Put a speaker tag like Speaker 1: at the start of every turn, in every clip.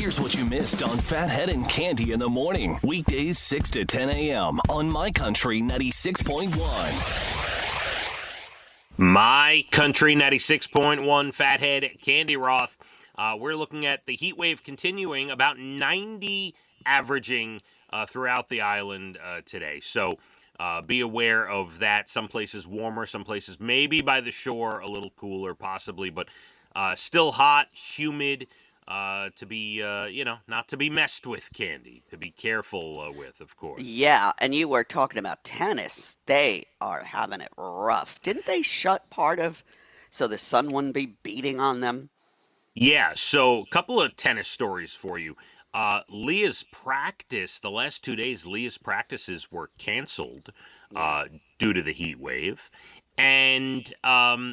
Speaker 1: Here's what you missed on Phathead and Cande in the morning. Weekdays 6 to 10 a.m. on My Country 96.1.
Speaker 2: My Country 96.1, Phathead, Cande Roth. We're looking at the heat wave continuing, about 90 averaging throughout the island today. So be aware of that. Some places warmer, some places maybe by the shore a little cooler possibly, but still hot, humid, to be, not to be messed with, Cande, to be careful with, of course.
Speaker 3: Yeah, and you were talking about tennis. They are having it rough. Didn't they shut part of so the sun wouldn't be beating on them?
Speaker 2: Yeah, so a couple of tennis stories for you. Leah's practice, the last 2 days, Leah's practices were canceled due to the heat wave. And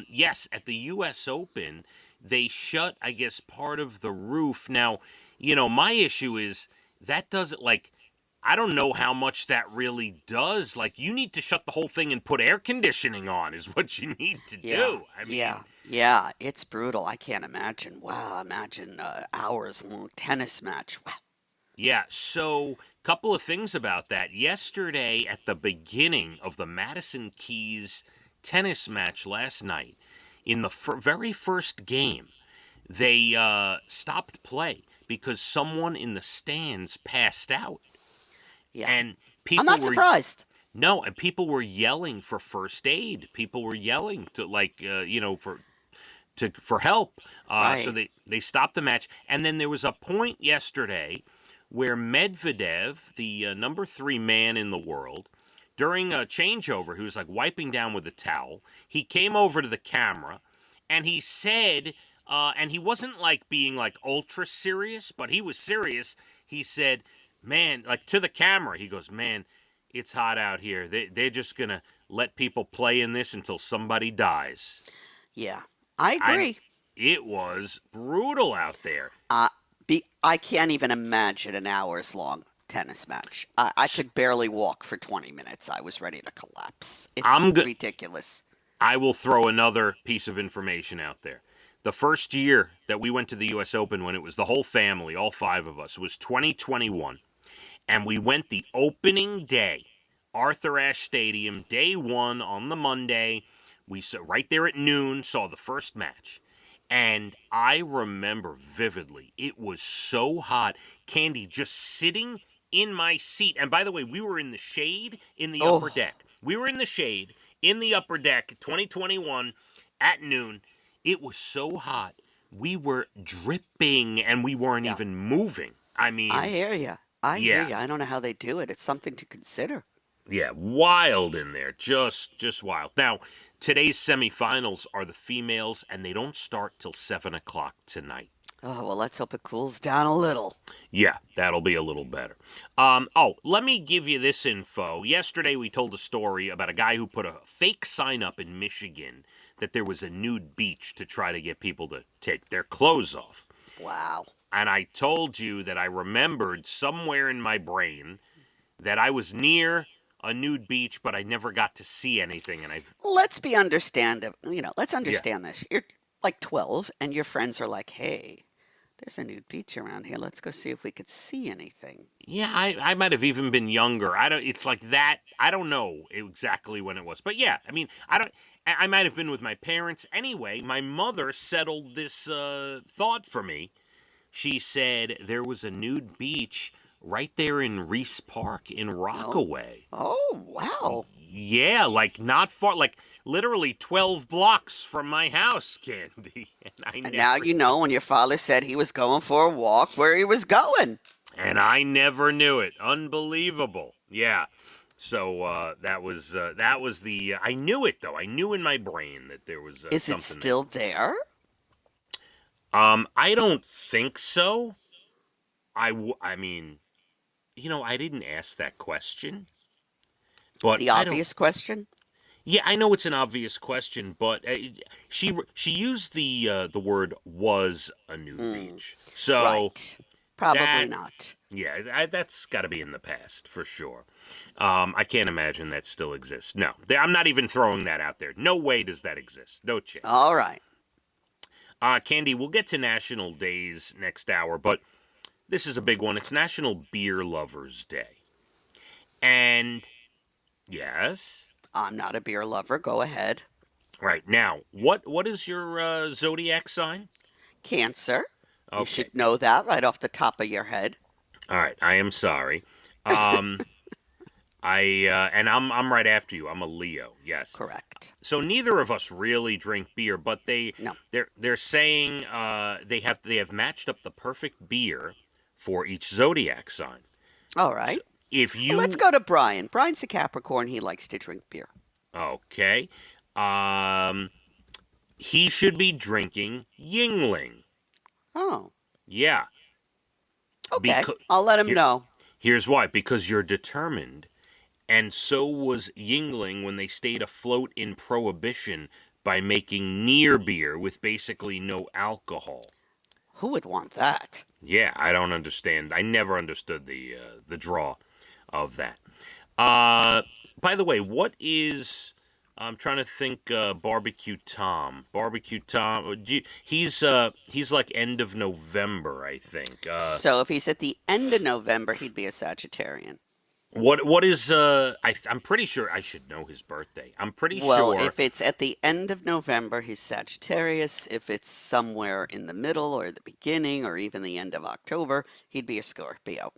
Speaker 2: yes, at the U.S. Open, they shut, I guess, part of the roof. Now, my issue is that doesn't, I don't know how much that really does. You need to shut the whole thing and put air conditioning on is what you need to do. I mean,
Speaker 3: yeah, it's brutal. I can't imagine. Wow, imagine hours-long tennis match. Wow.
Speaker 2: Yeah, so a couple of things about that. Yesterday, at the beginning of the Madison Keys tennis match last night, in the very first game, they stopped play because someone in the stands passed out.
Speaker 3: Yeah.
Speaker 2: And people
Speaker 3: I'm not surprised.
Speaker 2: No, and people were yelling for first aid. People were yelling to for help.
Speaker 3: Right.
Speaker 2: So they stopped the match. And then there was a point yesterday where Medvedev, the number 3 man in the world, during a changeover, he was wiping down with a towel. He came over to the camera and he said, and he wasn't being ultra serious, but he was serious. He said, man, to the camera, he goes, man, it's hot out here. They're just going to let people play in this until somebody dies.
Speaker 3: Yeah, I agree.
Speaker 2: It was brutal out there.
Speaker 3: I can't even imagine an hours-long tennis match. I could barely walk for 20 minutes. I was ready to collapse. It's ridiculous.
Speaker 2: I will throw another piece of information out there. The first year that we went to the U.S. Open, when it was the whole family, all 5 of us, was 2021. And we went the opening day, Arthur Ashe Stadium, day 1 on the Monday. We saw right there at noon, saw the first match. And I remember vividly, it was so hot. Cande, just sitting in my seat. And by the way, we were in the shade in the upper deck. We were in the shade in the upper deck, 2021, at noon. It was so hot. We were dripping and we weren't even moving. I mean,
Speaker 3: I hear you. I hear you. I don't know how they do it. It's something to consider.
Speaker 2: Yeah, wild in there. Just wild. Now, today's semifinals are the females, and they don't start till 7 o'clock tonight.
Speaker 3: Oh, well, let's hope it cools down a little.
Speaker 2: Yeah, that'll be a little better. Let me give you this info. Yesterday, we told a story about a guy who put a fake sign up in Michigan that there was a nude beach to try to get people to take their clothes off.
Speaker 3: Wow.
Speaker 2: And I told you that I remembered somewhere in my brain that I was near a nude beach, but I never got to see anything. And
Speaker 3: let's be understanding. Let's understand this. You're 12, and your friends are like, "Hey, there's a nude beach around here. Let's go see if we could see anything."
Speaker 2: Yeah, I might have even been younger. It's like that. I don't know exactly when it was, but yeah, I mean, I might have been with my parents. Anyway, my mother settled this thought for me. She said there was a nude beach right there in Reese Park in Rockaway.
Speaker 3: Oh, wow.
Speaker 2: Yeah, not far, literally 12 blocks from my house, Cande.
Speaker 3: And now you know when your father said he was going for a walk where he was going.
Speaker 2: And I never knew it. Unbelievable. Yeah. So that was the. I knew it though. I knew in my brain that there was.
Speaker 3: Is
Speaker 2: something
Speaker 3: it still there?
Speaker 2: I don't think so. I mean, I didn't ask that question. But
Speaker 3: the obvious question?
Speaker 2: Yeah, I know it's an obvious question, but she used the word was a nude beach. So
Speaker 3: right. Probably not.
Speaker 2: Yeah, that's got to be in the past for sure. I can't imagine that still exists. No, I'm not even throwing that out there. No way does that exist. No chance.
Speaker 3: All right.
Speaker 2: Cande, we'll get to national days next hour, but this is a big one. It's National Beer Lovers Day. And, yes?
Speaker 3: I'm not a beer lover. Go ahead.
Speaker 2: Right. Now, what is your zodiac sign?
Speaker 3: Cancer.
Speaker 2: Okay.
Speaker 3: You should know that right off the top of your head.
Speaker 2: All right. I am sorry. And I'm right after you. I'm a Leo. Yes.
Speaker 3: Correct.
Speaker 2: So neither of us really drink beer, but they're saying they have matched up the perfect beer for each zodiac sign.
Speaker 3: All right.
Speaker 2: So if you
Speaker 3: let's go to Brian. Brian's a Capricorn. He likes to drink beer.
Speaker 2: Okay. He should be drinking Yingling.
Speaker 3: Oh.
Speaker 2: Yeah.
Speaker 3: Okay. I'll let him know.
Speaker 2: Here's why. Because you're determined. And so was Yingling when they stayed afloat in Prohibition by making near beer with basically no alcohol.
Speaker 3: Who would want that?
Speaker 2: Yeah, I don't understand. I never understood the draw of that. By the way, what is... I'm trying to think. Barbecue Tom. He's like end of November, I think.
Speaker 3: So if he's at the end of November, he'd be a Sagittarian.
Speaker 2: What is? I'm pretty sure I should know his birthday. I'm pretty sure.
Speaker 3: Well, if it's at the end of November, he's Sagittarius. If it's somewhere in the middle or the beginning or even the end of October, he'd be a Scorpio.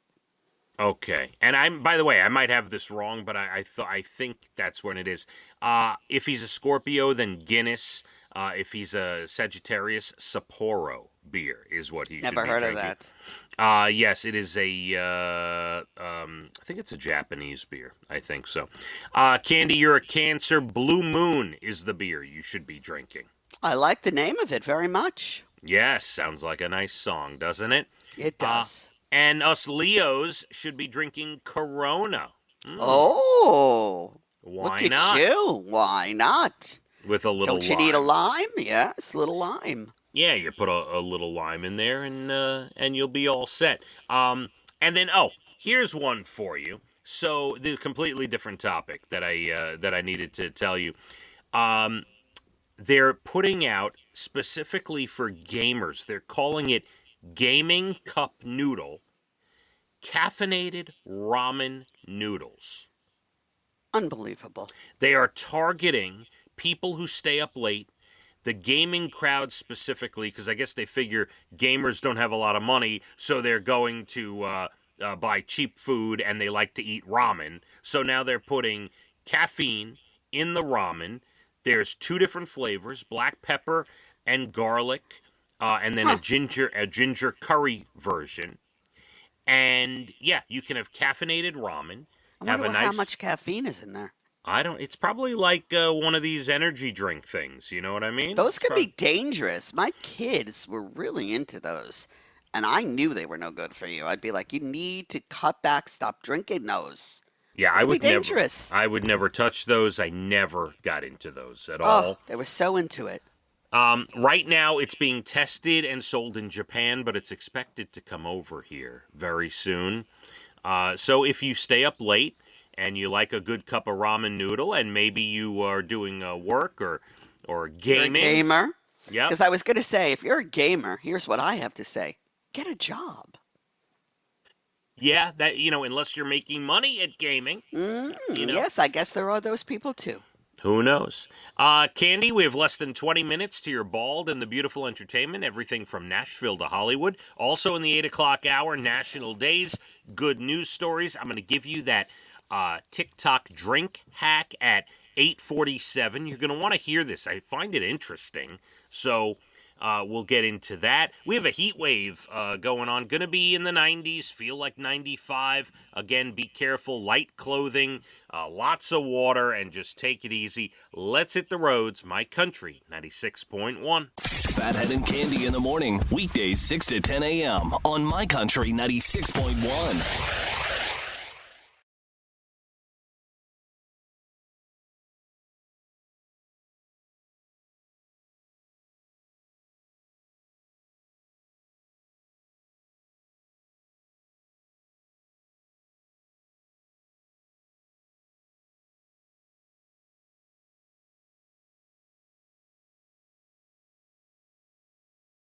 Speaker 2: Okay, and by the way, I might have this wrong, but I think that's when it is. If he's a Scorpio, then Guinness. If he's a Sagittarius, Sapporo beer is what he should be drinking.
Speaker 3: Never heard of that.
Speaker 2: Yes, it is I think it's a Japanese beer. I think so. Cande, you're a Cancer. Blue Moon is the beer you should be drinking.
Speaker 3: I like the name of it very much.
Speaker 2: Yes, sounds like a nice song, doesn't it?
Speaker 3: It does.
Speaker 2: And us Leos should be drinking Corona.
Speaker 3: Oh.
Speaker 2: Why
Speaker 3: look
Speaker 2: not?
Speaker 3: At you. Why not?
Speaker 2: With a little
Speaker 3: Don't you
Speaker 2: lime.
Speaker 3: need a lime? Yes, a little lime.
Speaker 2: Yeah, you put a little lime in there, and you'll be all set. And then, here's one for you. So, the completely different topic that I needed to tell you. They're putting out specifically for gamers. They're calling it Gaming Cup Noodle, caffeinated ramen noodles.
Speaker 3: Unbelievable.
Speaker 2: They are targeting people who stay up late, the gaming crowd specifically, because I guess they figure gamers don't have a lot of money, so they're going to buy cheap food and they like to eat ramen. So now they're putting caffeine in the ramen. There's 2 different flavors, black pepper and garlic. And then a ginger curry version. And, yeah, you can have caffeinated ramen.
Speaker 3: I wonder how much caffeine is in there.
Speaker 2: It's probably like one of these energy drink things. You know what I mean?
Speaker 3: Those could be dangerous. My kids were really into those. And I knew they were no good for you. I'd be like, you need to cut back, stop drinking those.
Speaker 2: Yeah,
Speaker 3: I would dangerous.
Speaker 2: I would never touch those. I never got into those at all.
Speaker 3: They were so into it.
Speaker 2: Right now, it's being tested and sold in Japan, but it's expected to come over here very soon. So if you stay up late and you like a good cup of ramen noodle, and maybe you are doing work or gaming.
Speaker 3: You're a gamer?
Speaker 2: Yeah.
Speaker 3: Because I was going to say, if you're a gamer, here's what I have to say. Get a job.
Speaker 2: Yeah, that unless you're making money at gaming.
Speaker 3: Yes, I guess there are those people too.
Speaker 2: Who knows? Cande, we have less than 20 minutes to your bald and the beautiful entertainment, everything from Nashville to Hollywood. Also in the 8 o'clock hour, National Days, good news stories. I'm going to give you that TikTok drink hack at 8:47. You're going to want to hear this. I find it interesting. So we'll get into that. We have a heat wave going on. Going to be in the 90s, feel like 95. Again, be careful. Light clothing, lots of water, and just take it easy. Let's hit the roads. My Country 96.1.
Speaker 1: Phathead and Cande in the morning. Weekdays 6 to 10 a.m. on My Country 96.1.